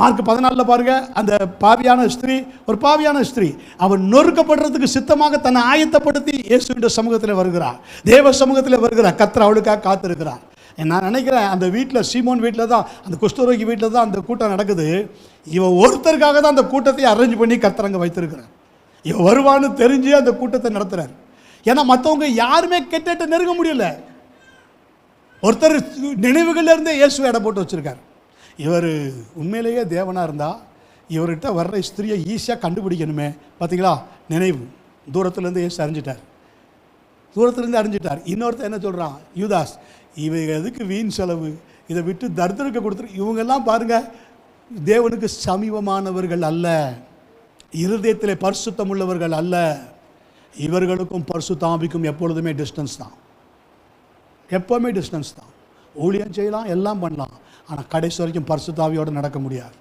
Mark 14 பாருங்க, அந்த பாவியான ஸ்திரீ, ஒரு பாவியான ஸ்திரீ, அவன் நொறுக்கப்படுறதுக்கு சித்தமாக தன்னை ஆயத்தப்படுத்தி இயேசுவின் சமூகத்தில் வருகிறார், தேவ சமூகத்தில் வருகிறார். கர்த்தர் அவளுக்காக காத்திருக்கிறார். நான் நினைக்கிறேன் அந்த வீட்டில், சீமோன் வீட்டில் தான், அந்த குஷ்டரோகி வீட்டில் தான் அந்த கூட்டம் நடக்குது. இவன் ஒருத்தருக்காக தான் அந்த கூட்டத்தை அரேஞ்ச் பண்ணி கர்த்தர் அங்கே வைத்திருக்கிறார். இவன் வருவான்னு தெரிஞ்சு அந்த கூட்டத்தை நடத்துறார். ஏன்னா மற்றவங்க யாருமே கெட்ட நெருங்க முடியல. ஒருத்தர் நினைவுகள்ல இருந்தே இயேசுவை இடம் போட்டு வச்சிருக்கார். இவர் உண்மையிலேயே தேவனாக இருந்தால் இவர்கிட்ட வர்ற ஸ்திரியை ஈஸியாக கண்டுபிடிக்கணுமே. பார்த்தீங்களா, நினைவு தூரத்துலேருந்து இயேசு அறிஞ்சிட்டார், தூரத்துலேருந்து அறிஞ்சிட்டார். இன்னொருத்தர் என்ன சொல்கிறான், யூதாஸ், இவங்க எதுக்கு வீண் செலவு, இதை விட்டு தரித்திரக்க கொடுத்துரு. இவங்கெல்லாம் பாருங்கள், தேவனுக்கு சமீபமானவர்கள் அல்ல, இருதயத்திலே பரிசுத்தம் உள்ளவர்கள் அல்ல. இவர்களுக்கும் பரிசுத்த ஆவிக்கும் எப்பொழுதுமே டிஸ்டன்ஸ் தான், எப்போவுமே டிஸ்டன்ஸ் தான். ஊழியம் செய்யலாம், எல்லாம் பண்ணலாம், ஆனால் கடைசி வரைக்கும் பரிசுத்த ஆவியோடு நடக்க முடியாது.